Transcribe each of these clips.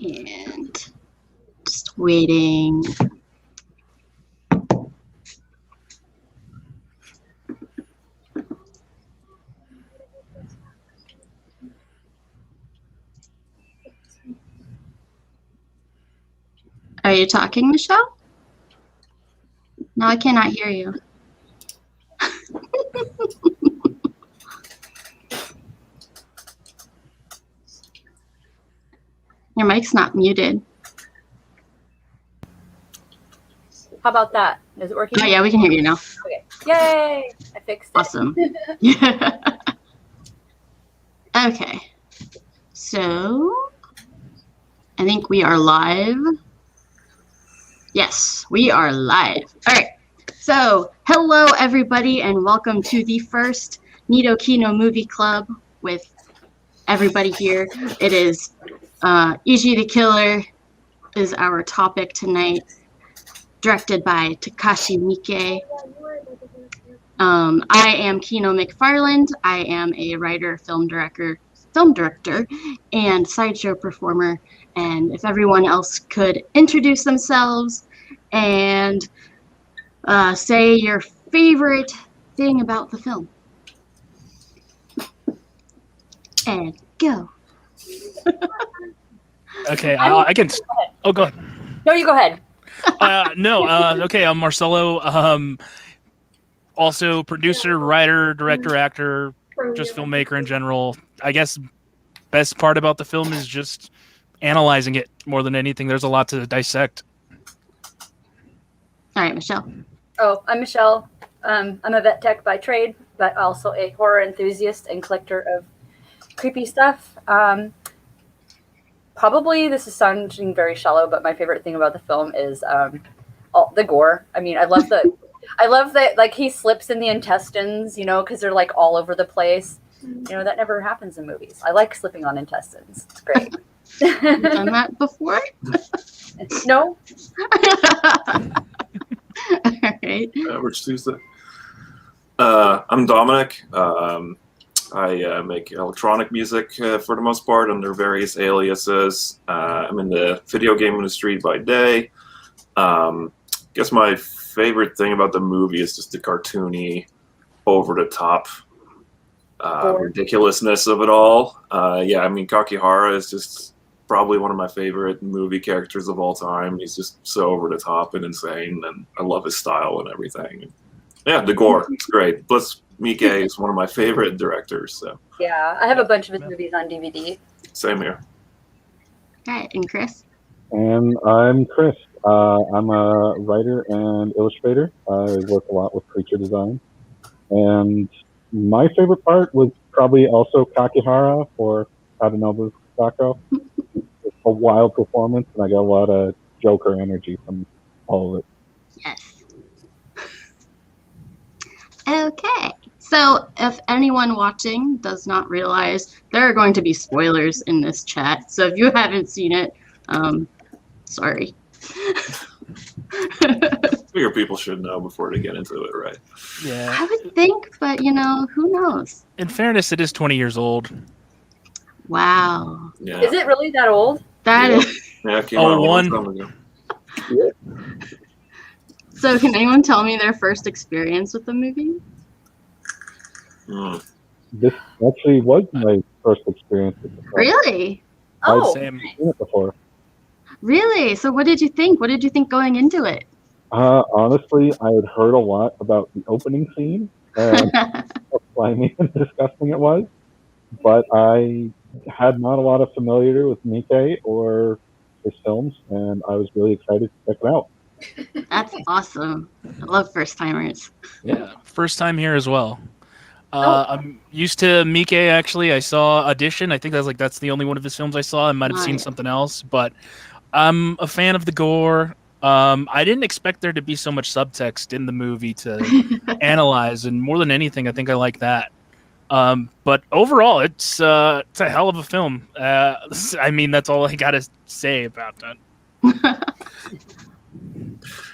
And just waiting. Are you talking, Michelle? No, I cannot hear you. Your mic's not muted. How about that? Is it working? Oh, yeah, we can hear you now. Okay. Yay! I fixed it. Awesome. Yeah. Okay. So, I think we are live. Yes, we are live. All right. So, hello, everybody, and welcome to the first Neato Kino movie club with everybody here. It is Ichi the Killer is our topic tonight, directed by Takashi Miike. I am Kino McFarland. I am a writer, film director, and sideshow performer. And if everyone else could introduce themselves and say your favorite thing about the film. And go. Okay, I can. Oh, go ahead. No, you go ahead. Okay, I'm Marcelo. Also producer, writer, director, actor, just filmmaker in general. I guess best part about the film is just analyzing it more than anything. There's a lot to dissect. All right, Michelle. Oh, I'm Michelle. I'm a vet tech by trade, but also a horror enthusiast and collector of creepy stuff. Probably this is sounding very shallow, but my favorite thing about the film is the gore. I mean, I love that like he slips in the intestines, because they're like all over the place. That never happens in movies. I like slipping on intestines. It's great. You've done that before? No. All right. Rich Tuesday. I'm Dominic. I make electronic music for the most part under various aliases. I'm in the video game industry by day. Guess my favorite thing about the movie is just the cartoony, over-the-top ridiculousness of it all. Kakihara is just probably one of my favorite movie characters of all time. He's just so over-the-top and insane, and I love his style and everything. Yeah, the gore, it's great. Plus, Miike is one of my favorite directors. So yeah, I have a bunch of his movies on DVD. Same here. All right, and Chris? And I'm Chris. I'm a writer and illustrator. I work a lot with creature design. And my favorite part was probably also Kakihara for Tadanobu Sako. It's a wild performance, and I got a lot of Joker energy from all of it. Yes. Okay. So if anyone watching does not realize, there are going to be spoilers in this chat. So if you haven't seen it, sorry. Figure people should know before they get into it, right? Yeah. I would think, but who knows? In fairness, it is 20 years old. Wow. Yeah. Is it really that old? That is. Yeah, it came out a long time ago. So can anyone tell me their first experience with the movie? This actually was my first experience with the film. Really? Oh, Same. I've seen it before. Really? So what did you think? What did you think going into it? Honestly, I had heard a lot about the opening scene and how slimy and disgusting it was, but I had not a lot of familiarity with Miike or his films, and I was really excited to check it out. That's awesome. I love first timers. Yeah, first time here as well. I'm used to Miike, actually. I saw Audition. I think that's the only one of his films I saw. I might have seen something else, but I'm a fan of the gore. I didn't expect there to be so much subtext in the movie to analyze, and more than anything, I think I like that. But overall, it's a hell of a film. That's all I gotta say about that.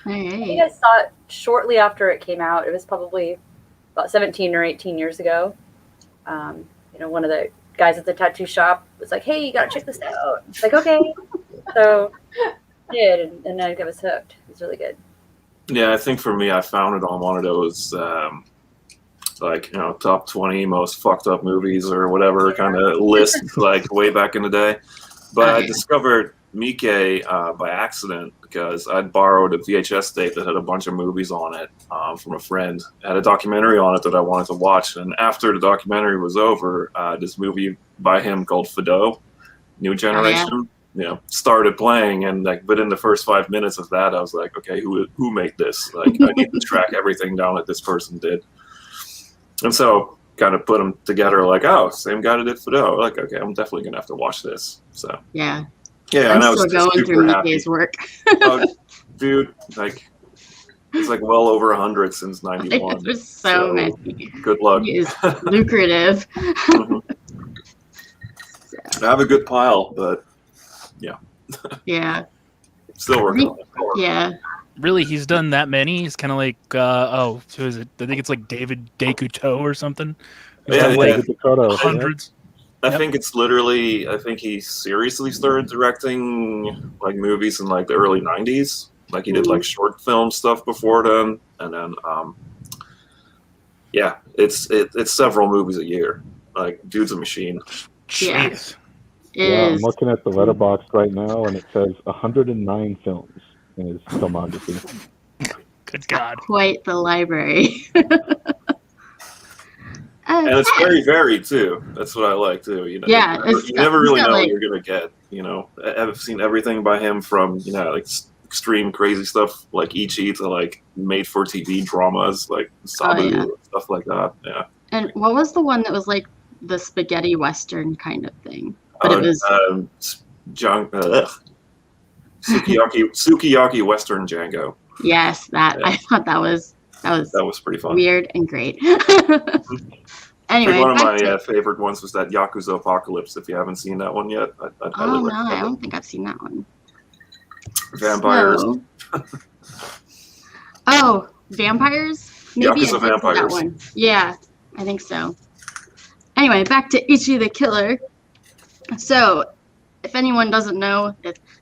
All I think right. I saw it shortly after it came out. It was probably about 17 or 18 years ago. One of the guys at the tattoo shop was like, "Hey, you gotta check this out." It's like, okay. So I did, and I was hooked. It was really good. Yeah, I think for me, I found it on one of those top 20 most fucked up movies or whatever kind of list, like way back in the day. But I discovered Miike by accident because I'd borrowed a VHS tape that had a bunch of movies on it from a friend. It had a documentary on it that I wanted to watch, and after the documentary was over, this movie by him called Fido, New Generation, started playing, and like within the first 5 minutes of that, I was like, okay, who made this? Like, I need to track everything down that this person did, and so kind of put them together. Like, oh, same guy that did Fido. Like, okay, I'm definitely gonna have to watch this. So Yeah. yeah, I'm and I was still going super through happy. Miike's work. Oh, dude, like it's like well over 100 since '91. There's so many. Good luck. It is lucrative. Mhm. I have a good pile, but Yeah. still working on it. Yeah. Really, he's done that many. He's kind of like, who is it? I think it's like David Decoteau or something. He's Yeah, done, yeah. like David Dakota, hundreds. I Yep. think it's literally. I think he seriously started directing like movies in like the early '90s. Like he did like short film stuff before then, and then it's several movies a year. Like dude's a machine. Yeah. Jeez. Yeah, I'm Is looking at the Letterboxd right now, and it says 109 films in his filmography. Good God. quite the library. And it's very varied too. That's what I like too. Yeah, you never really got, know like- what you're gonna get. I've seen everything by him from like extreme crazy stuff like Ichi to like made-for-TV dramas like Sabu yeah. stuff like that. Yeah. And what was the one that was like the spaghetti western kind of thing? But it was Sukiyaki Western Django. yes, that Yeah. I thought that was That was pretty fun. weird and great. I Anyway, think one of back my to- favorite ones was that Yakuza Apocalypse. If you haven't seen that one yet, I'd highly oh no, recommend I it. don't think I've seen that one. Vampires. So- oh, vampires? Maybe I Yakuza did see that Vampires. one. Yeah, I think so. Anyway, back to Ichi the Killer. So, if anyone doesn't know,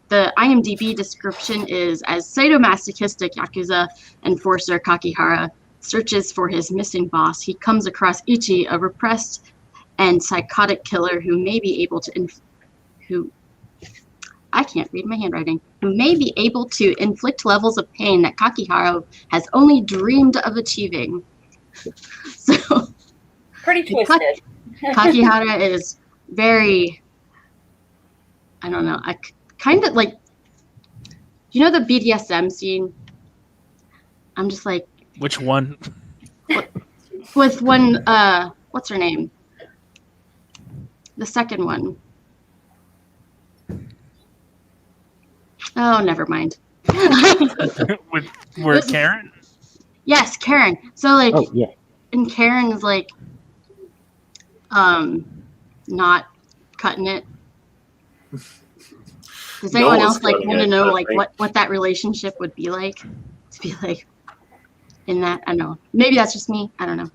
the IMDb description is as sadomasochistic Yakuza enforcer Kakihara searches for his missing boss, he comes across Ichi, a repressed and psychotic killer who may be able to I can't read my handwriting, who may be able to inflict levels of pain that Kakihara has only dreamed of achieving. So Pretty twisted. Kakihara is very, I don't know, I kind of like, you know the BDSM scene? I'm just like, Which one? with one, what's her name? The second one. Oh, never mind. With where Karen? Yes, Karen. So like, Oh, yeah. and Karen is like, not cutting it. Does No anyone one's else like cutting want to it, know I like think. what that relationship would be like? To be like in that, I don't know. Maybe that's just me. I don't know.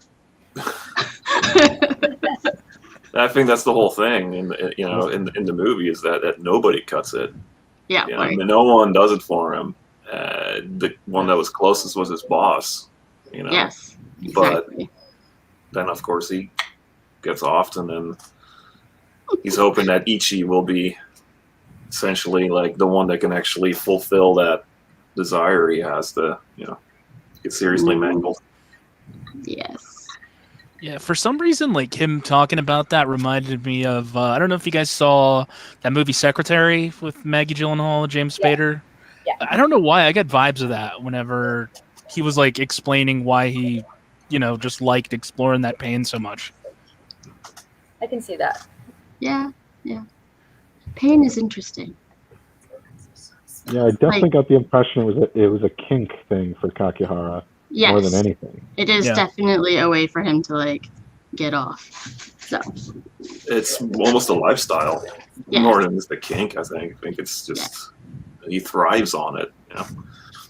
I think that's the whole thing in the movie is that nobody cuts it. Yeah, I right. mean, no one does it for him. The one that was closest was his boss. Yes, But exactly. then of course he gets off, and then he's hoping that Ichi will be essentially like the one that can actually fulfill that desire he has to get seriously mangled. Yes. Yeah, for some reason, like him talking about that reminded me of I don't know if you guys saw that movie Secretary with Maggie Gyllenhaal and James Spader. Yeah. I don't know why I got vibes of that whenever he was like explaining why he, just liked exploring that pain so much. I can see that. Yeah. Pain is interesting. Yeah, I definitely got the impression it was a kink thing for Kakihara Yes. more than anything. It is Yeah. definitely a way for him to like get off. So It's almost a lifestyle Yeah. more than just a kink. I think it's just he thrives on it.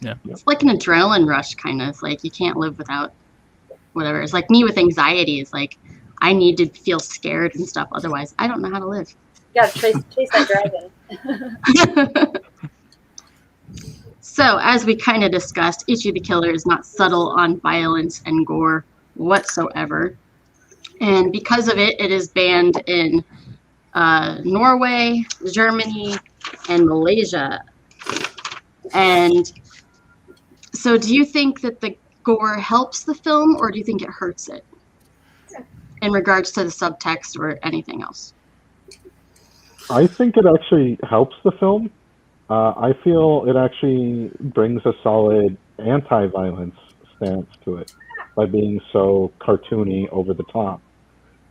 It's like an adrenaline rush, kind of. Like you can't live without whatever. It's like me with anxiety. It's like I need to feel scared and stuff. Otherwise, I don't know how to live. You gotta chase that dragon. So, as we kind of discussed, Ichi the Killer is not subtle on violence and gore whatsoever. And because of it, it is banned in Norway, Germany, and Malaysia. And so do you think that the gore helps the film, or do you think it hurts it in regards to the subtext or anything else? I think it actually helps the film. I feel it actually brings a solid anti-violence stance to it by being so cartoony, over the top.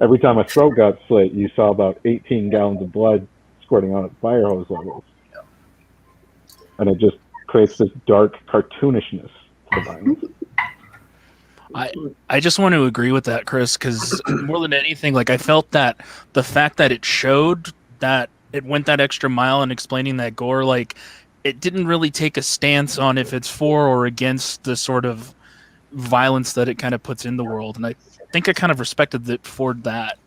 Every time a throat got slit, you saw about 18 gallons of blood squirting out at fire hose levels. And it just creates this dark cartoonishness to the violence. I just want to agree with that, Chris, because more than anything, like I felt that the fact that it showed that it went that extra mile in explaining that gore, like it didn't really take a stance on if it's for or against the sort of violence that it kind of puts in the world, and I think I kind of respected it for that.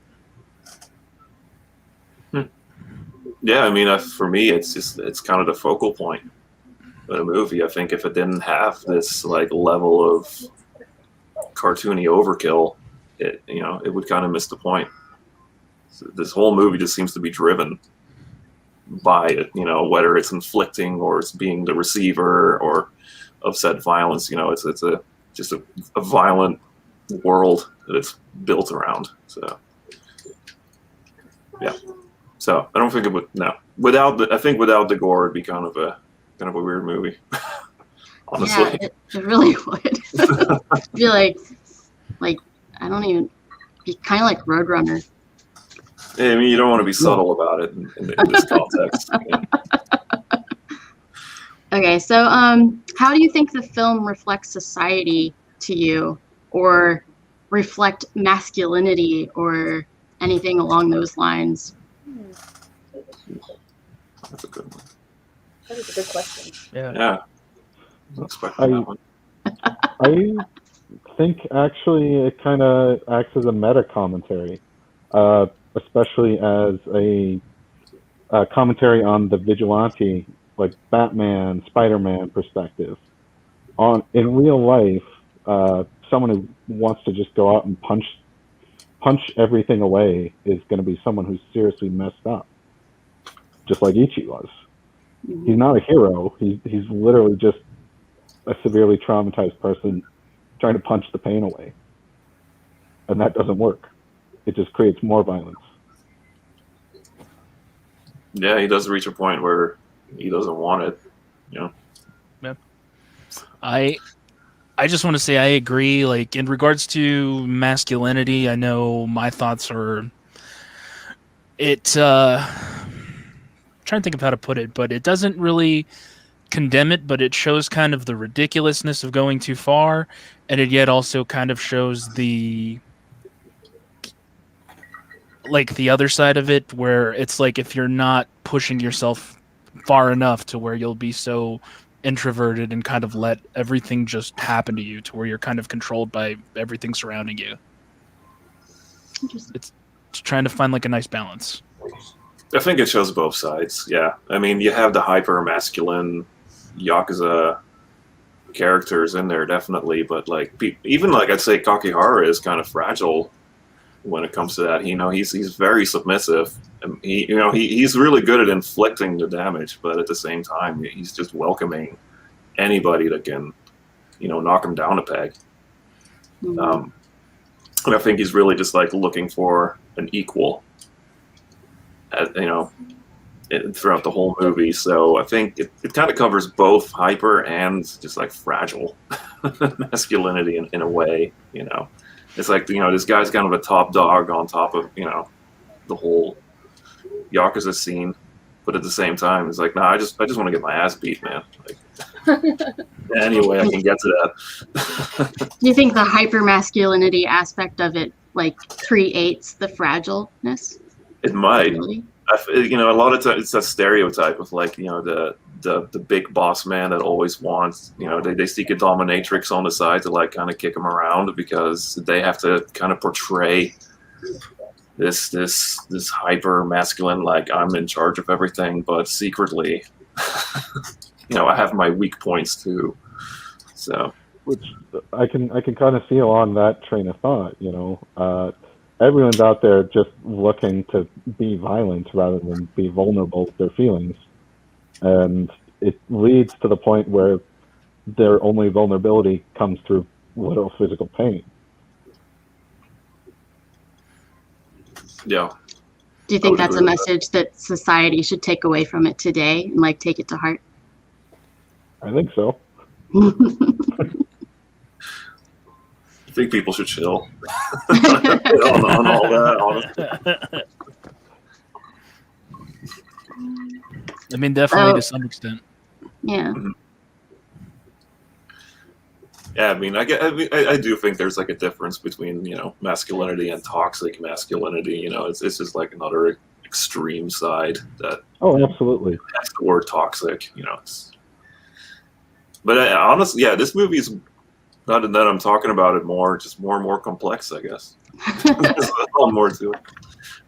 Yeah, I mean, for me, it's kind of the focal point of the movie. I think if it didn't have this like level of cartoony overkill, it would kind of miss the point. So this whole movie just seems to be driven by it, whether it's inflicting or it's being the receiver or of said violence. It's just a violent world that it's built around. So yeah. So I don't think it would. No, I think without the gore, it'd be kind of a weird movie. Honestly, Yeah, it really would. Be like I don't even. Be kind of like Roadrunner. I mean, you don't want to be subtle about it in this context. Yeah. Okay, so how do you think the film reflects society to you, or reflect masculinity, or anything along those lines? That's a good one. That is a good question. Yeah. I'm expecting that one. I think actually it kind of acts as a meta commentary, especially as a commentary on the vigilante, like Batman, Spider-Man perspective. In real life, someone who wants to just go out and punch everything away is going to be someone who's seriously messed up, just like Ichi was. He's not a hero. He's literally just a severely traumatized person trying to punch the pain away. And that doesn't work. It just creates more violence. Yeah, he does reach a point where he doesn't want it. Yeah. I just want to say I agree. Like in regards to masculinity, I know my thoughts are trying to think of how to put it, but it doesn't really condemn it, but it shows kind of the ridiculousness of going too far, and it yet also kind of shows the other side of it, where it's like if you're not pushing yourself far enough to where you'll be so introverted and kind of let everything just happen to you, to where you're kind of controlled by everything surrounding you. It's trying to find like a nice balance. I think it shows both sides. Yeah, I mean, you have the hyper masculine Yakuza characters in there, definitely, but like even like I'd say Kakihara is kind of fragile when it comes to that. He's very submissive, and he's really good at inflicting the damage, but at the same time he's just welcoming anybody that can knock him down a peg. And I think he's really just like looking for an equal throughout the whole movie. So I think it kind of covers both hyper and just like fragile masculinity in a way. It's like this guy's kind of a top dog on top of the whole Yakuza scene, but at the same time it's like, I just want to get my ass beat, man. Like any way I can get to that. Do you think the hyper masculinity aspect of it like creates the fragileness? It might. Really? A lot of times it's a stereotype of like the the big boss man that always wants, they seek a dominatrix on the side to like kind of kick him around because they have to kind of portray this hyper masculine, like I'm in charge of everything, but secretly, I have my weak points too. So, which I can kind of see along that train of thought. Everyone's out there just looking to be violent rather than be vulnerable with their feelings, and it leads to the point where their only vulnerability comes through literal physical pain. Yeah. Do you think that's a message that society should take away from it today and like take it to heart? I think so. I think people should chill on all that, honestly. I mean, definitely to some extent. Yeah. Yeah, I mean, I do think there's like a difference between masculinity and toxic masculinity. It's just like another extreme side that. Oh, absolutely. That's the word toxic. But honestly, yeah, this movie is. Not that I'm talking about it more, just more and more complex, I guess. There's a lot more to it.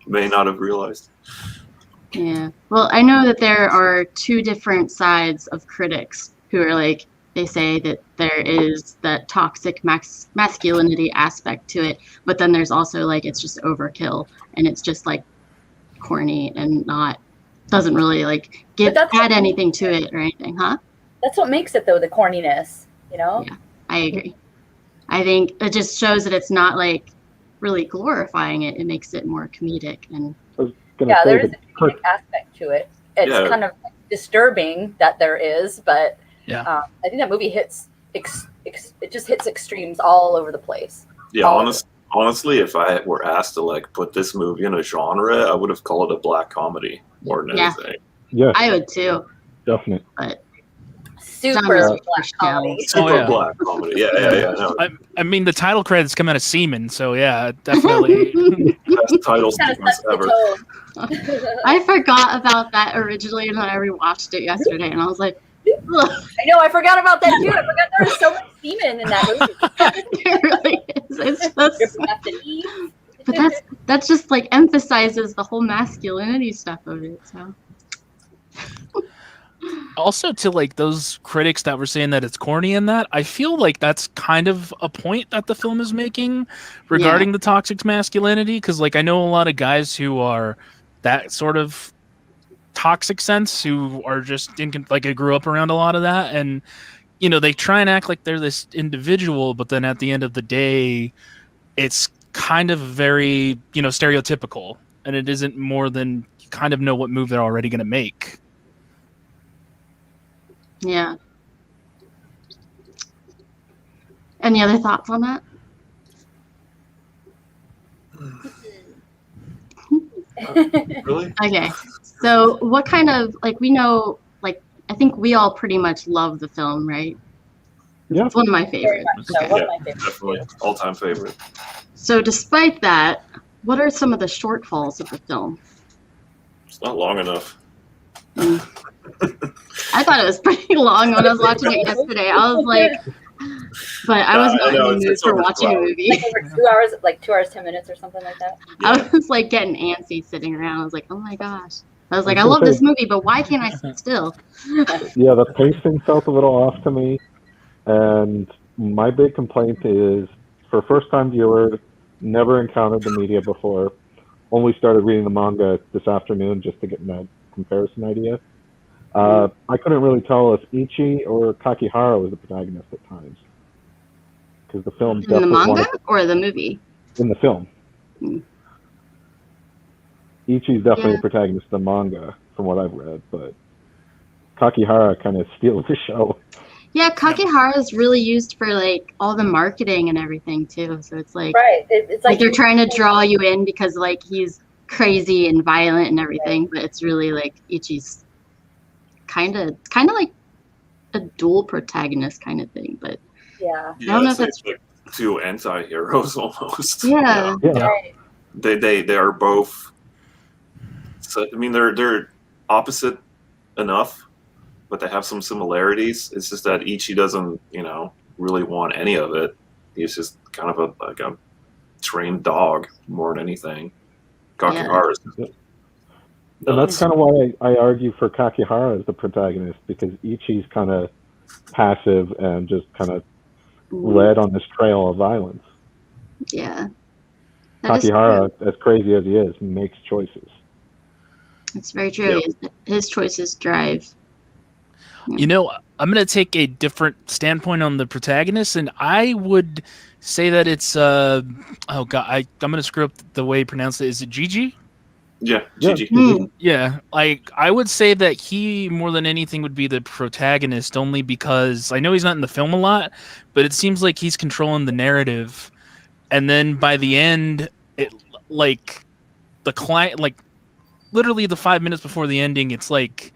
May not have realized. Yeah. Well, I know that there are two different sides of critics who are like, they say that there is that toxic masculinity aspect to it, but then there's also like, it's just overkill and it's just like corny and doesn't really like add anything to it or anything, huh? That's what makes it though, the corniness, Yeah. I agree. I think it just shows that it's not like really glorifying it. It makes it more comedic and. There is a comedic aspect to it. It's kind of disturbing that there is, but I think that movie hits. It just hits extremes all over the place. Yeah, honestly, if I were asked to like put this movie in a genre, I would have called it a black comedy more than anything. Yeah, I would too. Definitely. But. Super black comedy. Super black comedy. Yeah. No. I mean, the title credits come out of semen, so yeah, definitely. Best title sequence ever. I forgot about that originally, and then I rewatched it yesterday, and I was like, ugh. I know, I forgot about that too. I forgot there was so much semen in that movie. It really is. It's just, but that's just like emphasizes the whole masculinity stuff of it. So. Also, to like those critics that were saying that it's corny in that, I feel like that's kind of a point that the film is making regarding the toxic masculinity. Because like I know a lot of guys who are that sort of toxic sense who are just like I grew up around a lot of that, and they try and act like they're this individual, but then at the end of the day, it's kind of very stereotypical, and it isn't more than you kind of know what move they're already going to make. Yeah. Any other thoughts on that? Really? Okay. So what kind of, like, we know, like, I think we all pretty much love the film, right? Yeah. It's one of my favorites. Okay. Yeah, definitely. All-time favorite. So despite that, what are some of the shortfalls of the film? It's not long enough. I thought it was pretty long when I was watching it yesterday. I was like, but I was not in the mood for watching a movie. Like over 2 hours, like 2 hours, 10 minutes or something like that. I was like getting antsy sitting around. I was like, oh my gosh. I was like, I love this movie, but why can't I sit still? Yeah, the pacing felt a little off to me. And my big complaint is, for first-time viewers, never encountered the media before, only started reading the manga this afternoon just to get that comparison idea. I couldn't really tell if Ichi or Kakihara was the protagonist at times. Because the film In the manga or the movie? In the film. Ichi's definitely the protagonist of the manga, from what I've read, but Kakihara kind of steals the show. Yeah, Kakihara is really used for like all the marketing and everything too. So it's like, right, it's like they're trying to draw you in because like he's crazy and violent and everything, but it's really like Ichi's kind of like a dual protagonist kind of thing. But yeah, I don't know if that's like two anti-heroes almost. Yeah. Right. They are both. So, I mean, they're opposite enough, but they have some similarities. It's just that Ichi doesn't, really want any of it. He's just kind of a trained dog more than anything. Kakihara is And that's kind of why I argue for Kakihara as the protagonist, because Ichi's kind of passive and just kind of led on this trail of violence. Yeah. Kakihara, as crazy as he is, makes choices. It's very true. Yep. His choices drive. I'm going to take a different standpoint on the protagonist, and I would say that it's I'm going to screw up the way he pronounced it. Is it Gigi? Yeah, Gigi. Yeah, I would say that he, more than anything, would be the protagonist, only because I know he's not in the film a lot, but it seems like he's controlling the narrative. And then by the end, the client, literally the 5 minutes before the ending, it's like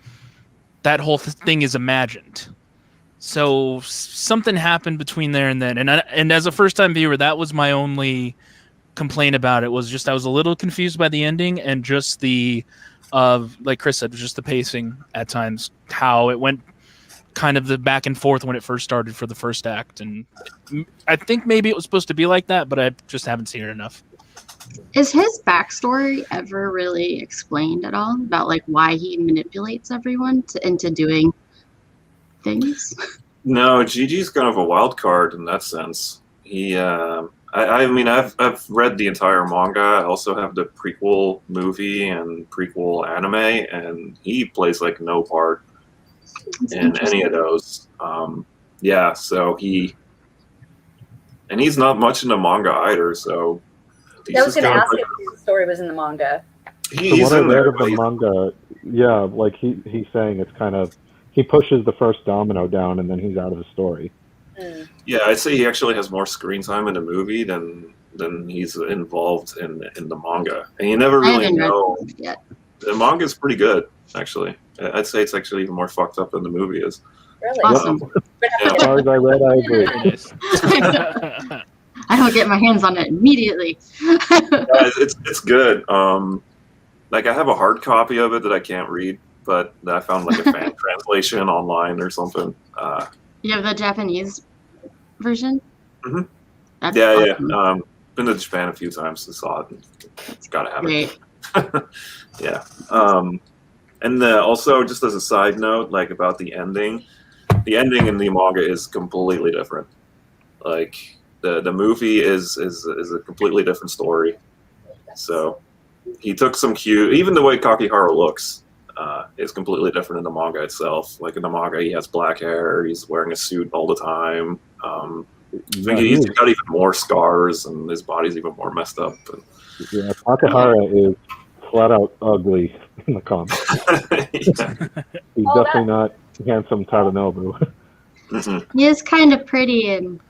that whole thing is imagined. So something happened between there and then. And as a first-time viewer, that was my only complaint about it, was just I was a little confused by the ending and just the like Chris said, just the pacing at times, how it went kind of the back and forth when it first started for the first act. And I think maybe it was supposed to be like that, but I just haven't seen it enough. Is his backstory ever really explained at all about why he manipulates everyone into doing things? No, Gigi's kind of a wild card in that sense. He I mean, I've read the entire manga. I also have the prequel movie and prequel anime, and he plays no part in any of those. So he's not much in the manga either. So I was going to ask if the story was in the manga. He's what I in read there. of the manga, he's saying it's kind of, he pushes the first domino down and then he's out of the story. Yeah, I'd say he actually has more screen time in the movie than he's involved in the manga, and you never really know. Yet. The manga is pretty good, actually. I'd say it's actually even more fucked up than the movie is. Really? Awesome. As far as I read, I agree. I don't get my hands on it immediately. It's good. I have a hard copy of it that I can't read, but I found a fan translation online or something. You have the Japanese version? Mm-hmm. That's awesome. awesome. Been to Japan a few times and saw it. Gotta have Great. it. Yeah. And also, just as a side note, about the ending in the manga is completely different. The movie is a completely different story. So he took some cue. Even the way Kakihara looks is completely different in the manga itself. In the manga, he has black hair. He's wearing a suit all the time. I think he's got even more scars, and his body's even more messed up. Yeah, Kakihara is flat out ugly in the comics. He's definitely not handsome Tadanobu. He is kind of pretty in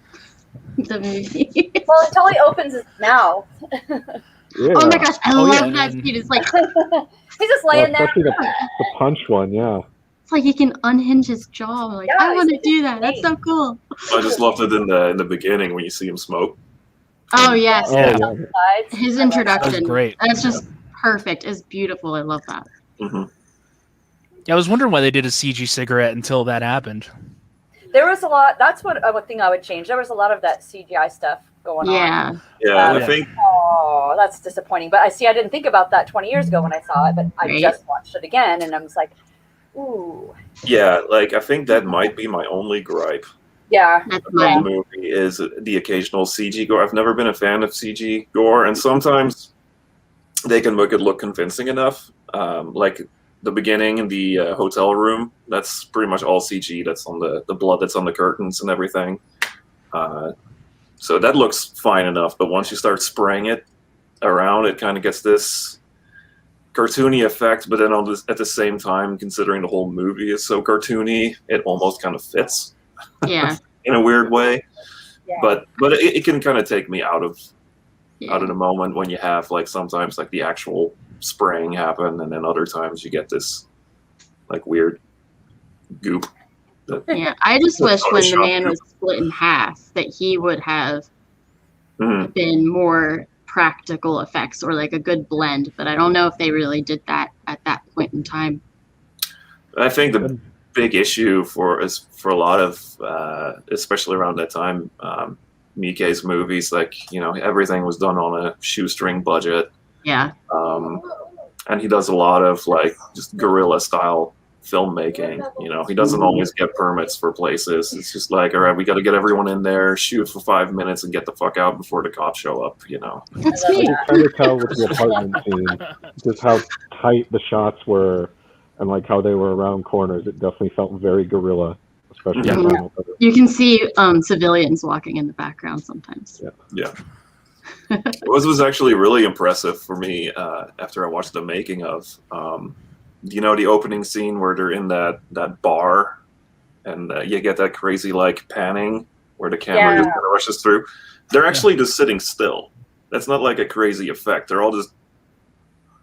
the movie. Well, until he opens his mouth. Yeah. Oh my gosh, I love that scene. It's he's just laying there. Especially the punch one, yeah. It's he can unhinge his jaw. I'm I want to do that. That's so cool. I just loved it in the beginning when you see him smoke. Oh yes. Oh, yeah. His introduction. That's great. That's just perfect. It's beautiful. I love that. Mm-hmm. Yeah, I was wondering why they did a CG cigarette until that happened. There was a lot. That's one thing I would change. There was a lot of that CGI stuff going on. Yeah, I think. Oh, that's disappointing. But I didn't think about that 20 years ago when I saw it, but I just watched it again, and I was like, ooh. Yeah, I think that might be my only gripe. Yeah. That's The movie is the occasional CG gore. I've never been a fan of CG gore, and sometimes they can make it look convincing enough. The beginning in the hotel room, that's pretty much all CG. That's on the blood that's on the curtains and everything. So that looks fine enough, but once you start spraying it around, it kind of gets this cartoony effect, but then at the same time, considering the whole movie is so cartoony, it almost kind of fits. Yeah. In a weird way. Yeah. But it can kind of take me out of the moment when you have sometimes the actual spraying happen, and then other times you get this weird goop. Yeah, I just wish when the man was split in half that he would have been more practical effects or a good blend, but I don't know if they really did that at that point in time. I think big issue for a lot of, especially around that time, Miike's movies. Like, everything was done on a shoestring budget. Yeah. And he does a lot of like just guerrilla style filmmaking. He doesn't always get permits for places. It's just like, all right, we got to get everyone in there, shoot for 5 minutes, and get the fuck out before the cops show up. That's I me. can kind of tell with the apartment scene just how tight the shots were and like how they were around corners. It definitely felt very guerrilla, especially Yeah. in Final Cut. You can see civilians walking in the background sometimes. Yeah. It was actually really impressive for me after I watched the making of. The opening scene where they're in that bar, and you get that crazy like panning where the camera just kind of rushes through. They're actually just sitting still. That's not like a crazy effect. They're all just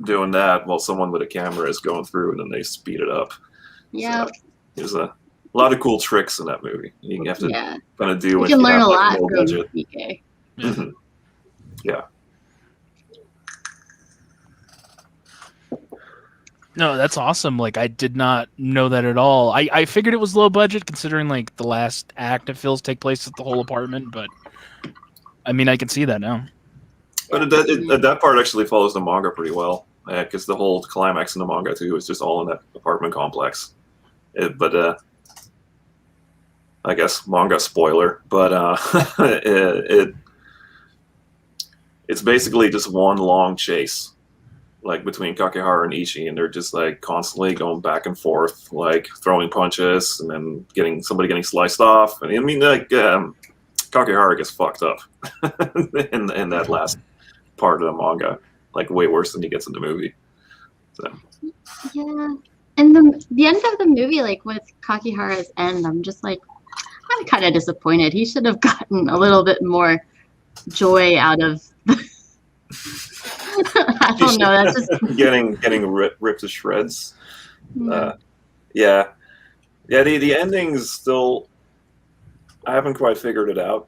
doing that while someone with a camera is going through, and then they speed it up. Yeah. So there's a lot of cool tricks in that movie. You have to kind of do. You when can you learn have, a like, lot low from budget. Miike. Mhm. Yeah. No, that's awesome. Like, I did not know that at all. I figured it was low budget considering like the last act it feels take place at the whole apartment, but I mean, I can see that now. But that part actually follows the manga pretty well, because the whole climax in the manga too is just all in that apartment complex. But I guess manga spoiler, but it's basically just one long chase, like between Kakehara and Ichi, and they're just like constantly going back and forth, like throwing punches and then somebody getting sliced off. And I mean, like Kakehara gets fucked up in that last part of the manga, like way worse than he gets in the movie. So. Yeah. And the end of the movie, like with Kakehara's end, I'm just like, I'm kind of disappointed. He should have gotten a little bit more joy out of. I don't know. That's just getting ripped to shreds. Yeah. The ending's still. I haven't quite figured it out,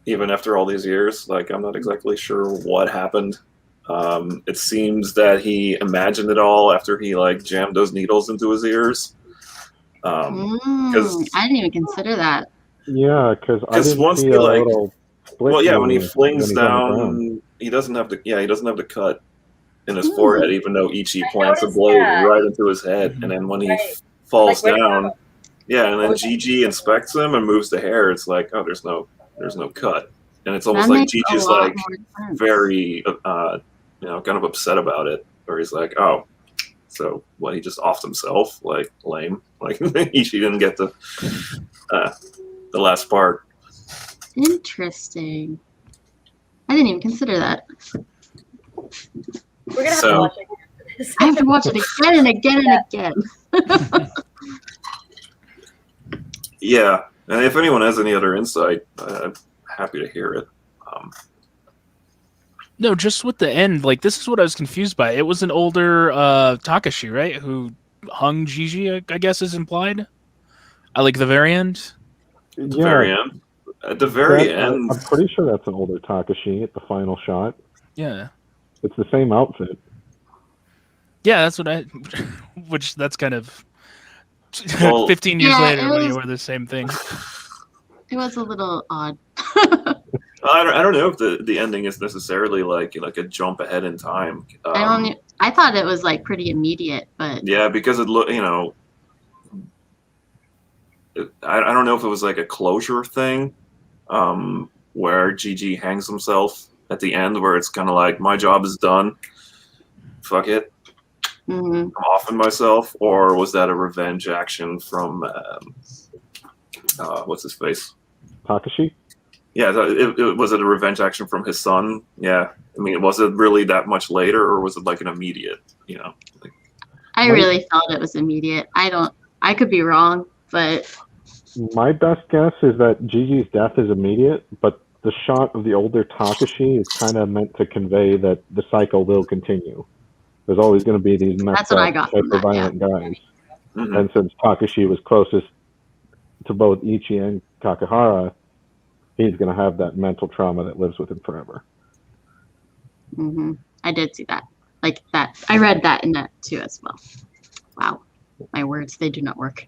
even after all these years. Like, I'm not exactly sure what happened. It seems that he imagined it all after he like jammed those needles into his ears. I didn't even consider that. Yeah, because I didn't once see he a like, little split well, yeah, when he when flings he's on the ground. down, he doesn't have the cut in his forehead, even though Ichi plants a noticed blade that. right into his head, and then when he Right. falls Like, where down, and then Gigi inspects him and moves the hair. It's like, oh, there's no cut, and it's almost That like makes a Gigi's lot like more sense. very, kind of upset about it, or he's like, oh, so what? He just offed himself, like lame, like Ichi didn't get the last part. Interesting. I didn't even consider that. We're gonna have So- to watch it. I have to watch it again and again and again. Yeah, and if anyone has any other insight, I'm happy to hear it. No, just with the end, like this is what I was confused by. It was an older Takashi, right? Who hung Gigi, I guess is implied. I like the very end. At the very end. At the very end. I'm pretty sure that's an older Takashi at the final shot. Yeah. It's the same outfit. Yeah, that's what which that's kind of Well, 15 years Yeah, later it when you was- wear the same thing. It was a little odd. I don't know if the ending is necessarily like a jump ahead in time. I thought it was like pretty immediate, but Yeah, because it look, I don't know if it was like a closure thing, where Gigi hangs himself at the end, where it's kind of like, my job is done. Fuck it, mhm. I'm offing myself, or was that a revenge action from what's his face? Takashi? Yeah, was it a revenge action from his son? Yeah, I mean, was it really that much later, or was it like an immediate? Like, I really felt it was immediate. I could be wrong, but My best guess is that Gigi's death is immediate, but the shot of the older Takashi is kind of meant to convey that the cycle will continue. There's always going to be these messed That's what I up, got from that, hyper-violent guys. mhm. And since Takashi was closest to both Ichi and Kakehara, he's going to have that mental trauma that lives with him forever. I did see that. Like that. I read that in that too as well. Wow. My words, they do not work.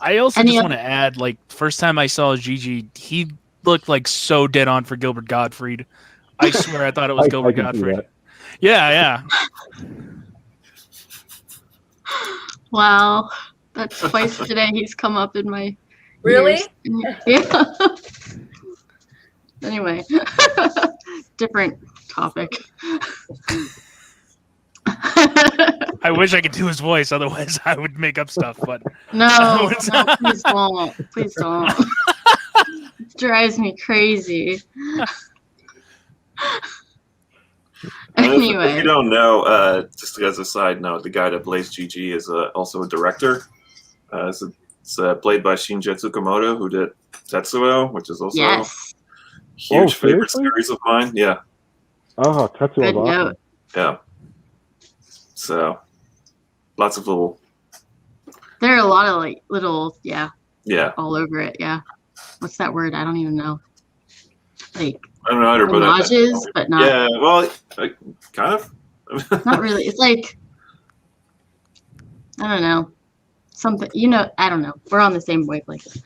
I also Any just oth- want to add, like, first time I saw Gigi, he looked like so dead on for Gilbert Gottfried. I swear I thought it was I Gilbert can see Gottfried. that. Yeah. Wow, that's twice today he's come up in my Really? ears. Yeah. Anyway, different topic. I wish I could do his voice, otherwise I would make up stuff. But No, please don't. Please don't. It drives me crazy. If you Anyway, don't know, just as a side note, the guy that plays Gigi is also a director. It's played by Shinja Tsukamoto, who did Tetsuo, which is also yes, a huge favorite seriously? series of mine. Yeah, Oh, Tetsuo good is awesome. note. yeah. So, lots of little, There are a lot of like little, yeah, yeah. all over it. Yeah, what's that word? I don't even know. Like I don't know either, but homages, but not yeah. Well, kind of. not really. It's like I don't know something. I don't know. We're on the same wavelength.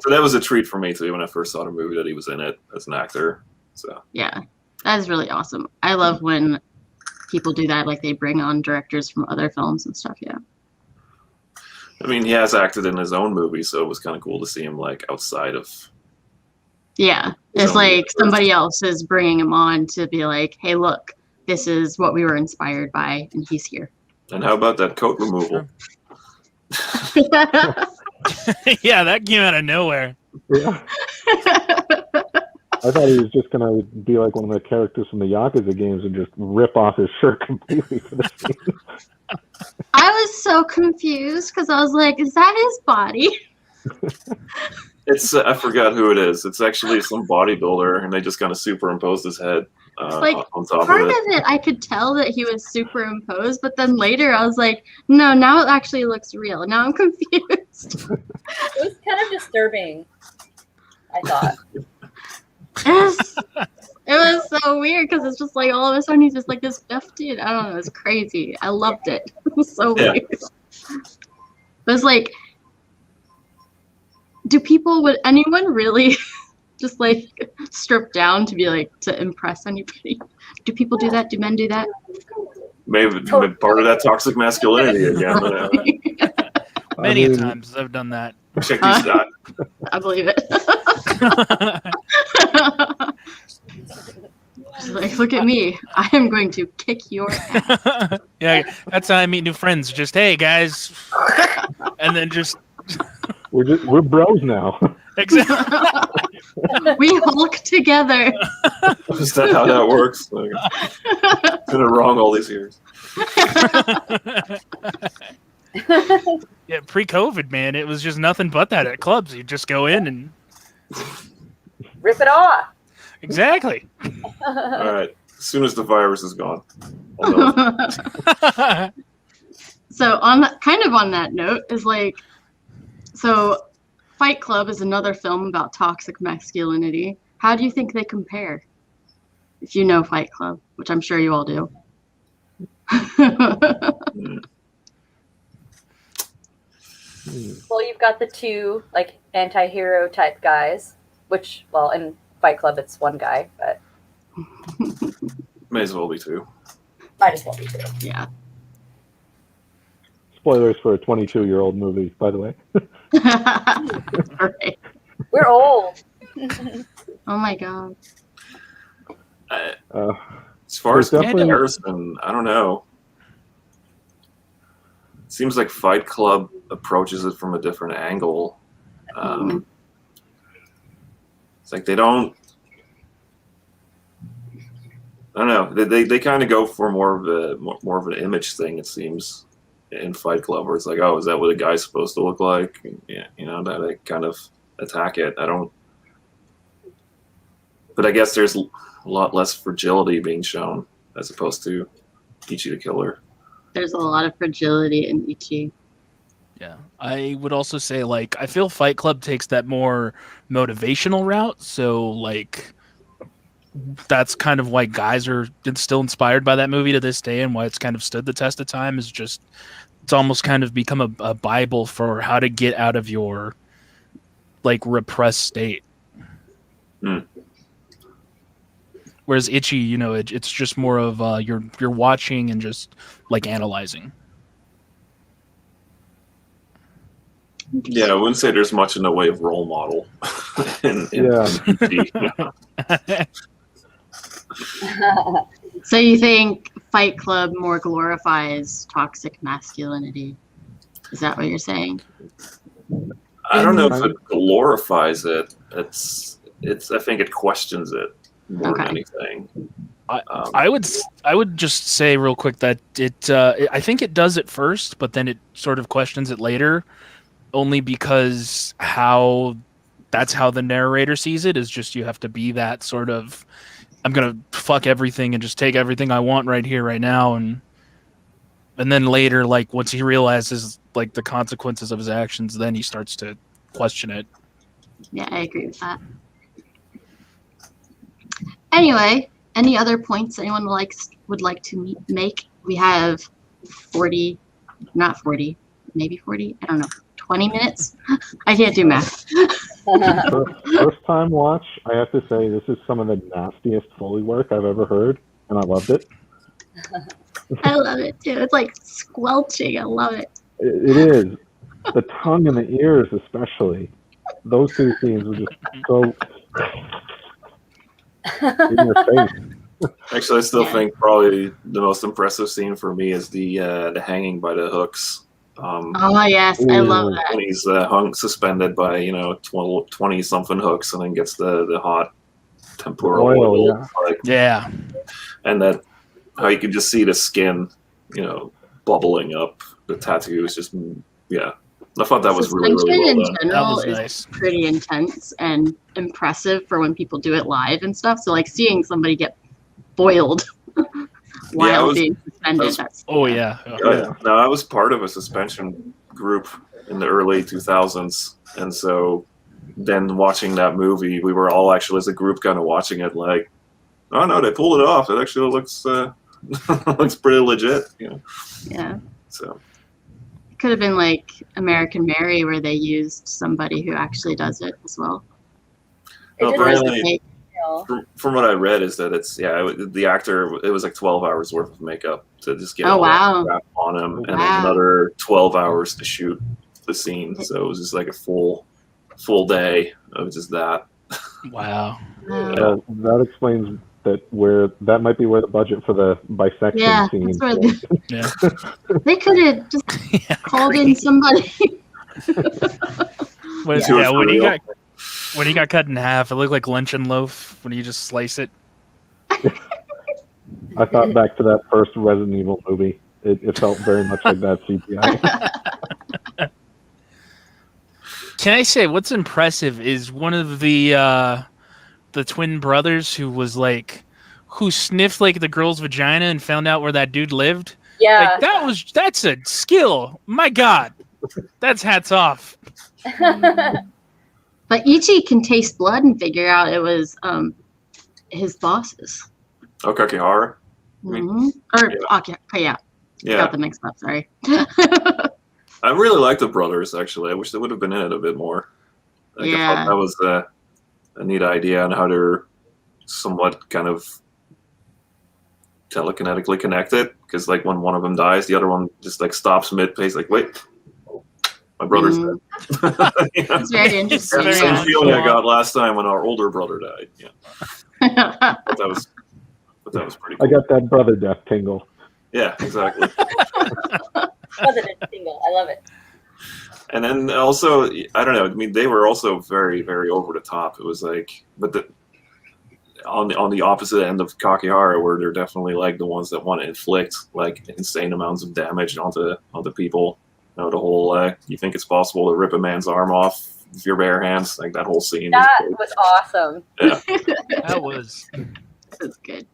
So that was a treat for me too when I first saw the movie that he was in it as an actor. So Yeah, that is really awesome. I love when people do that, like they bring on directors from other films and stuff. Yeah. I mean, he has acted in his own movie, so it was kind of cool to see him like outside of. Yeah, it's like somebody else is bringing him on to be like, hey, look, this is what we were inspired by, and he's here. And how about that coat removal? yeah, that came out of nowhere. Yeah. I thought he was just gonna be like one of the characters from the Yakuza games and just rip off his shirt completely for the scene. I was so confused because I was like, is that his body? It's I forgot who it is. It's actually some bodybuilder, and they just kind of superimposed his head Like, on top part of of it. it, I could tell that he was superimposed, but then later I was like, no, now it actually looks real. Now I'm confused. It was kind of disturbing, I thought. It was so weird because it's just like all of a sudden he's just like this buff dude. I don't know. It's crazy. I loved it. It was so Yeah. weird. It was like, would anyone really just like strip down to be like to impress anybody? Do people do that? Do men do that? Maybe part of that toxic masculinity again. Many mean- times I've done that. Check these out. I believe it. Just like, look at me. I am going to kick your ass. Yeah, that's how I meet new friends. Just, hey guys, and then just We're bros now. exactly. We Hulk together. Is that how that works? Like, been wrong all these years. Yeah, pre-COVID, man, it was just nothing but that at clubs. You just go in and Rip it off. exactly. All right. As soon as the virus is gone. I'll know. So on that note is like, so Fight Club is another film about toxic masculinity. How do you think they compare? If you know Fight Club, which I'm sure you all do. Well, you've got the two like anti-hero type guys, which, well, in Fight Club it's one guy, but May as well be two. might as well be two. Yeah. Spoilers for a 22-year-old movie, by the way. Right. We're old. Oh my god. As far as There's definitely- comparison, I don't know. It seems like Fight Club approaches it from a different angle. It's like they don't. I don't know. They kind of go for more of an image thing. It seems in Fight Club, where it's like, oh, is that what a guy's supposed to look like? And, yeah, that they kind of attack it. I don't. But I guess there's a lot less fragility being shown as opposed to Ichi the Killer. There's a lot of fragility in Ichi. Yeah, I would also say, like, I feel Fight Club takes that more motivational route. So, like, that's kind of why guys are still inspired by that movie to this day, and why it's kind of stood the test of time. Is just it's almost kind of become a bible for how to get out of your like repressed state. Mm. Whereas Ichi, you know, it's just more of you're watching and just like analyzing. Yeah, I wouldn't say there's much in the way of role model. in PT, yeah. So you think Fight Club more glorifies toxic masculinity? Is that what you're saying? I don't know if it glorifies it. I think it questions it more than anything. I would just say real quick that I think it does it first, but then it sort of questions it later, only because that's how the narrator sees it, is just you have to be that sort of, I'm gonna fuck everything and just take everything I want right here, right now, and then later, like once he realizes like the consequences of his actions, then he starts to question it. Yeah, I agree with that. Anyway, any other points anyone would like to make? We have 40, not 40, maybe 40, I don't know, 20 minutes? I can't do math. First time watch, I have to say this is some of the nastiest Foley work I've ever heard, and I loved it. I love it too. It's like squelching. I love it. It is. The tongue and the ears especially. Those two scenes were just so in your face. Actually, I still think probably the most impressive scene for me is the hanging by the hooks. Oh yes, I love that. When he's hung suspended by 20 something hooks, and then gets the hot tempura oil. Yeah. And that how you can just see the skin, bubbling up. The tattoo is just I thought that was really, really well done. Suspension in general That was is nice. pretty intense and impressive for when people do it live and stuff. So like seeing somebody get boiled while being suspended. Yeah. No, I was part of a suspension group in the early 2000s, and so then watching that movie, we were all actually as a group kind of watching it like, oh no, they pulled it off. It actually looks looks pretty legit. Yeah. So. Could have been like American Mary, where they used somebody who actually does it as well. No, apparently, from what I read, is that it's the actor. It was like 12 hours worth of makeup to just get all that crap on him, and then another 12 hours to shoot the scene. So it was just like a full day of just that. Wow. That explains that might be where the budget for the bisection scene. They could have just called in somebody. When he got cut in half, it looked like luncheon loaf when you just slice it. I thought back to that first Resident Evil movie. It felt very much like that CGI. Can I say what's impressive is one of the twin brothers who sniffed like the girl's vagina and found out where that dude lived. Yeah, that's a skill. My God, that's hats off. But Ichi can taste blood and figure out it was his bosses. Oh, Kakihara? Yeah. Got them mixed up, sorry. I really like the brothers, actually. I wish they would have been in it a bit more. I thought that was a neat idea on how they're somewhat kind of telekinetically connected. Because like when one of them dies, the other one just like stops mid-pace, like, wait, my brother's dead. It's very interesting. The same feeling I got last time when our older brother died. Yeah. But that was pretty cool. I got that brother death tingle. Yeah, exactly. Brother death tingle. I love it. And then also, I don't know. I mean, they were also very, very over the top. It was like, but on the opposite end of Kakihara, where they're definitely like the ones that want to inflict like insane amounts of damage onto people. The whole you think it's possible to rip a man's arm off with your bare hands, like that whole scene. That was awesome. Yeah, that was good.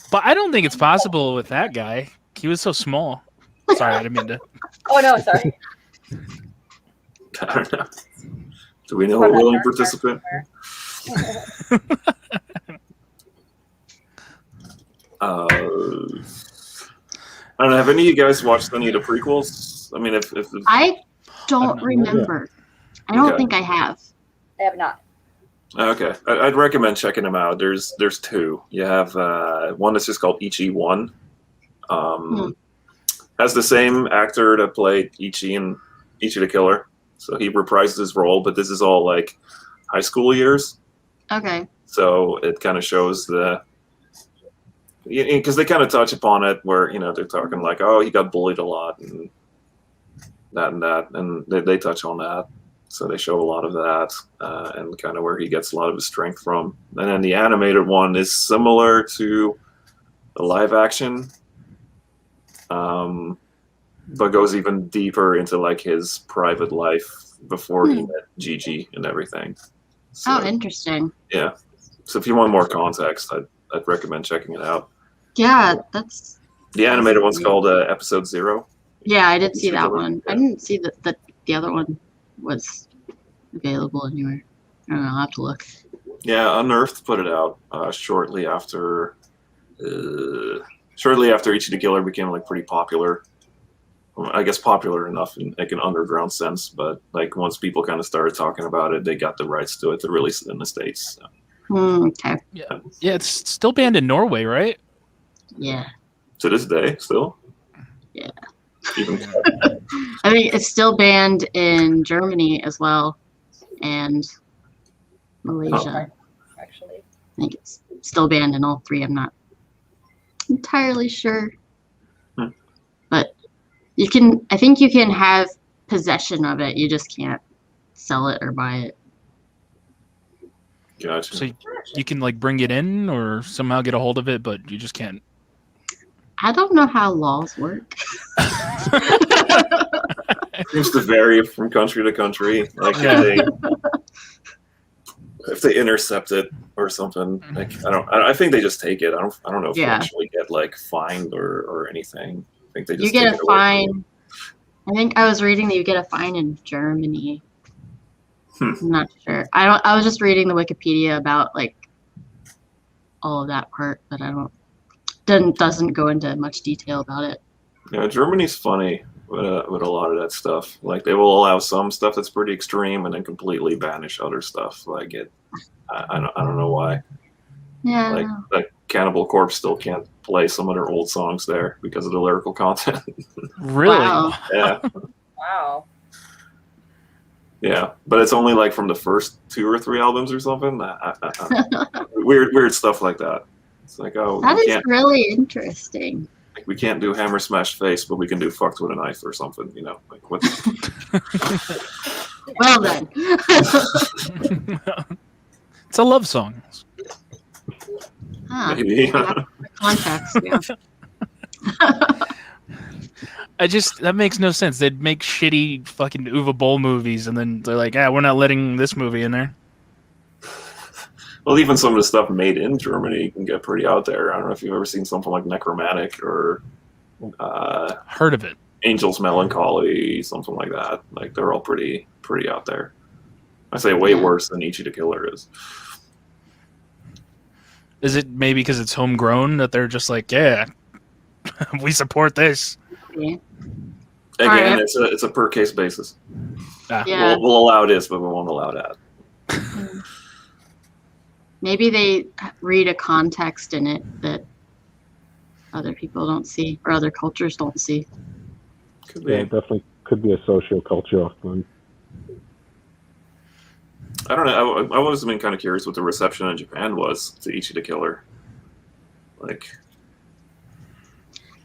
But I don't think it's possible with that guy. He was so small. Sorry, I didn't mean to. Oh no, sorry. I don't know. Do we know a willing participant? I don't know. Have any of you guys watched any of the prequels? I mean, if I don't not. remember. I don't Okay. think I have. I have not. Okay, I'd recommend checking them out. There's two. You have one that's just called Ichi 1. Has the same actor that played Ichi in Ichi the Killer, so he reprises his role. But this is all like high school years, Okay. so it kind of shows because they kind of touch upon it where they're talking like, oh, he got bullied a lot and that, and they touch on that. So they show a lot of that and kind of where he gets a lot of his strength from. And then the animated one is similar to the live action, but goes even deeper into like his private life before he met Gigi and everything. So, Oh, interesting. yeah. So if you want more context, I'd recommend checking it out. Yeah, that's. The animated one's called Episode 0. Yeah, I did see that Killer. one. Yeah. I didn't see that the other one was available anywhere. I don't know. I'll have to look. Yeah, Unearthed put it out shortly after Ichi the Killer became like pretty popular. I guess popular enough in like an underground sense, but like once people kind of started talking about it, they got the rights to it to release it in the States. So, Okay. Yeah, it's still banned in Norway, right? Yeah. to this day, still. Yeah. Even I think it's still banned in Germany as well, and Malaysia. Actually, I think it's still banned in all three. I'm not entirely sure, but you can. I think you can have possession of it. You just can't sell it or buy it. gotcha. So you can like bring it in or somehow get a hold of it, but you just can't. I don't know how laws work. Seems to vary from country to country. Like Yeah. if they intercept it or something, like I think they just take it. I don't know if they Yeah. actually get like fined or anything. I think they just You get take a it away. fine. I think I was reading that you get a fine in Germany. I'm not sure. I was just reading the Wikipedia about like all of that part, but I doesn't go into much detail about it. Yeah, Germany's funny with a lot of that stuff. Like they will allow some stuff that's pretty extreme and then completely banish other stuff. Like I don't know why. Yeah. Like Cannibal Corpse still can't play some of their old songs there because of the lyrical content. Really? Wow. Yeah, wow. yeah, but it's only like from the first 2 or 3 albums or something. Weird stuff like that. It's like, oh, That is really interesting. we can't do Hammer Smash Face, but we can do Fucked with a Knife or something. Like what? Well then. It's a love song. Huh. Maybe. The context, yeah. That makes no sense. They'd make shitty fucking Uwe Boll movies, and then they're like, we're not letting this movie in there. Well, even some of the stuff made in Germany can get pretty out there. I don't know if you've ever seen something like Necromantic or Heard of it. Angel's Melancholy, something like that. Like they're all pretty out there. I say way worse than Ichi the Killer is. Is it maybe because it's homegrown that they're just like, yeah, we support this? Yeah. Again, Right. it's a per case basis. Yeah. We'll allow this, but we won't allow that. Maybe they read a context in it that other people don't see or other cultures don't see. Could Yeah, be. it definitely could be a socio-cultural thing. I don't know. I always been kind of curious what the reception in Japan was to Ichi the Killer. Like,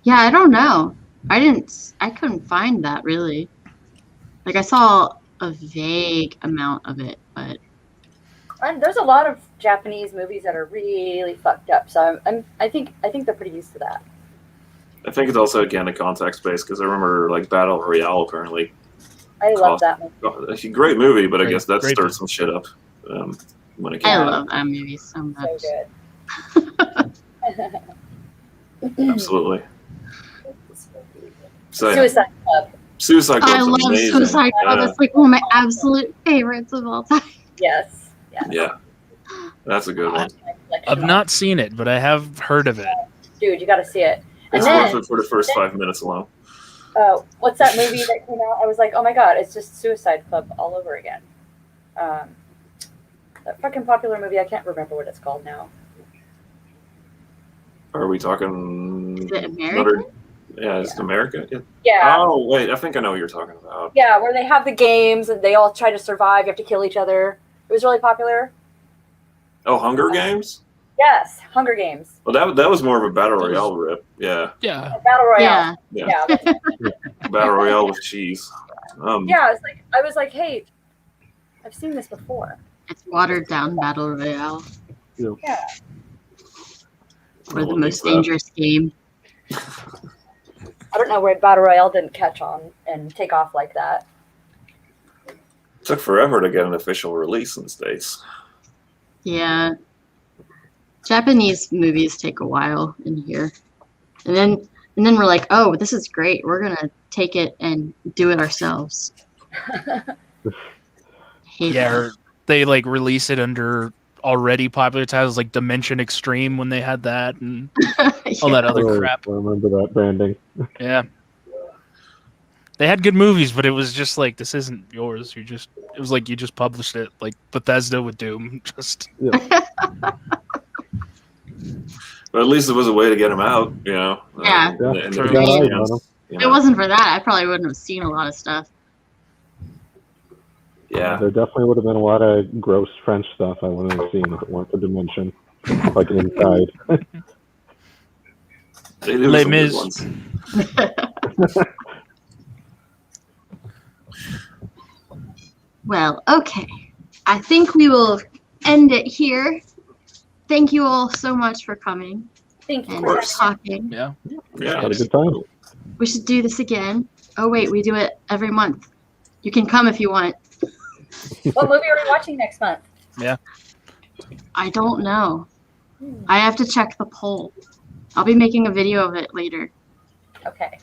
Yeah, I don't know. I couldn't find that really. Like I saw a vague amount of it, but And there's a lot of Japanese movies that are really fucked up. So I think they're pretty used to that. I think it's also again a context based because I remember like Battle Royale apparently. I love that one. A great movie, but I guess that Great stirred some shit up when it came I out. love that movie so much. So good. Absolutely. So yeah, Suicide Club. Suicide Club's I love amazing. Suicide Club. Yeah. It's like one of my absolute favorites of all time. Yes. Yeah. That's a good one. I've not seen it, but I have heard of it. Dude, you got to see it. It's And worth then, it for the first 5 minutes alone. what's that movie that came out? I was like, oh my god, it's just Suicide Club all over again. That fucking popular movie, I can't remember what it's called now. Are we talking Is it American? Yeah, is it America? Yeah. Oh, wait, I think I know what you're talking about. Yeah, where they have the games and they all try to survive. You have to kill each other. It was really popular. Oh, Hunger Games? Yes, Hunger Games. Well, that was more of a Battle Royale rip. Yeah. Yeah. Battle Royale. Yeah. Yeah. Yeah. Battle Royale with cheese. Yeah, I was like, hey, I've seen this before. It's watered down battle royale. Yeah. Or the most dangerous game. I don't know where Battle Royale didn't catch on and take off like that. Took forever to get an official release in the States. Yeah. Japanese movies take a while in here. And then we're like, oh, this is great. We're gonna take it and do it ourselves. Hate Yeah, that. or they like release it under already popular titles like Dimension Extreme when they had that and all that other Oh, crap. I remember that branding. Yeah. They had good movies, but it was just like, this isn't yours. It was like you just published it, like Bethesda with Doom. Just But at least it was a way to get them out, you know. Yeah. Yeah, and True. the got eyes fans, on 'em. you If it know. wasn't for that, I probably wouldn't have seen a lot of stuff. Yeah. There definitely would have been a lot of gross French stuff I wouldn't have seen if it weren't for Dimension. Like Inside. They do Les some good Mis. ones. Well, okay. I think we will end it here. Thank you all so much for coming Thank you. and for course. talking. yeah. Yeah. Had a good time. We should do this again. Oh, wait, we do it every month. You can come if you want. What movie are we watching next month? I don't know. I have to check the poll. I'll be making a video of it later. Okay.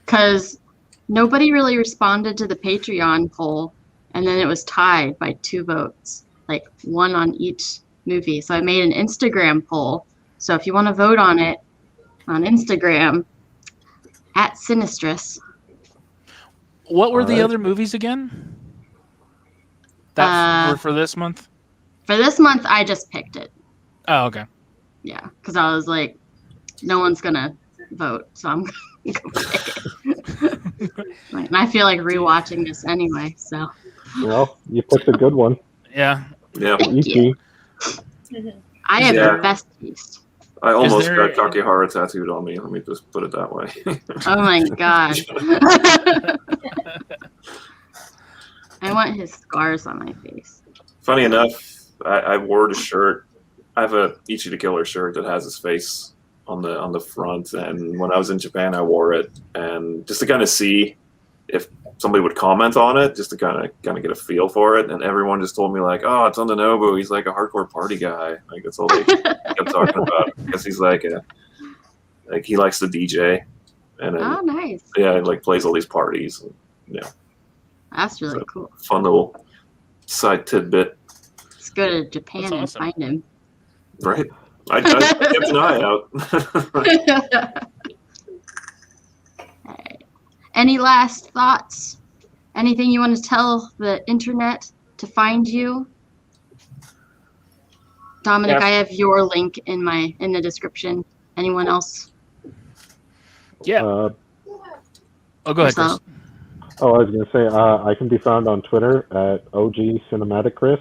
Because nobody really responded to the Patreon poll, and then it was tied by 2 votes, like 1 on each movie. So I made an Instagram poll. So if you want to vote on it on Instagram, @Sinistrus. What were the Alright. other movies again? That were for this month? For this month, I just picked it. Oh, okay. Yeah, because I was like, no one's going to vote, so I'm going to go pick it. Like, and I feel like rewatching this anyway, so Well, you picked a good one. Yeah. Yeah. thank you. Ichi. I have Yeah. the best taste. I almost there- got Kakihara tattooed on me. Let me just put it that way. Oh my god. I want his scars on my face. Funny enough, I wore the shirt. I have a Ichi the Killer shirt that has his face on the front, and when I was in Japan, I wore it, and just to kind of see if somebody would comment on it, just to kind of get a feel for it. And everyone just told me like, "Oh, it's on the Nobu. He's like a hardcore party guy." Like that's all they kept talking about. Because he's like he likes to DJ, and then, Oh, nice. yeah, he like plays all these parties. And, That's really So- cool. fun little side tidbit, Let's go to Japan That's and awesome. find him. right? I kept an eye out. Alright. Any last thoughts? Anything you want to tell the internet to find you? Dominic, Yeah. I have your link in the description. Anyone else? Yeah. Uh, Oh, go ahead, Chris. Yourself? I was going to say, I can be found on Twitter at OG Cinematic Chris.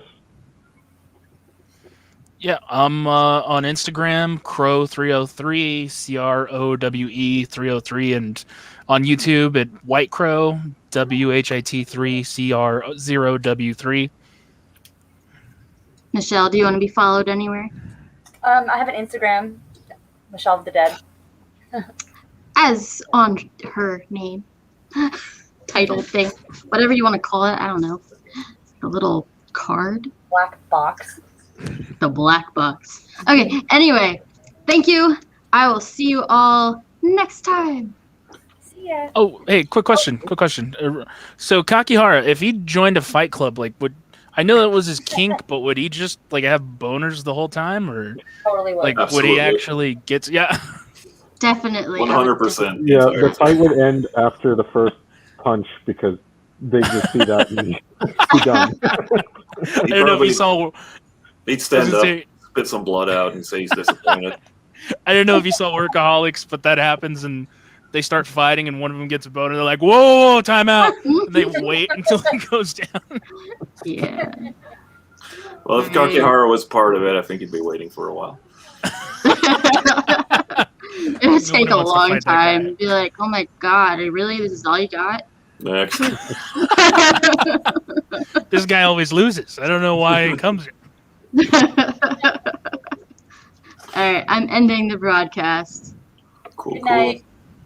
Yeah, I'm on Instagram, Crow303, CROWE 303, and on YouTube at White Crow, WHIT3CR0W3. Michelle, do you want to be followed anywhere? I have an Instagram, Michelle of the Dead. As on her name. Title thing. Whatever you want to call it. I don't know. A little card. Black box. The black box. Okay, anyway. Thank you. I will see you all next time. See ya. Oh, hey, quick question. So Kakihara, if he joined a fight club, like, I know that was his kink, but would he just like have boners the whole time, or Totally like would. would he Absolutely. actually get? Yeah. Definitely. 100%. Yeah, the fight would end after the first punch because they just see that and be done. I don't know if you saw. He'd I was stand gonna up, say, spit some blood out, and say he's disappointed. I don't know if you saw Workaholics, but that happens and they start fighting and one of them gets a boner. They're like, whoa, time out. And they wait until it goes down. Yeah. Well, if Kakihara was part of it, I think he'd be waiting for a while. It would take a wants to long fight that guy. time. Be like, oh my god, really? This is all you got? Next. This guy always loses. I don't know why he comes here. All right, I'm ending the broadcast. Cool, Good cool. night.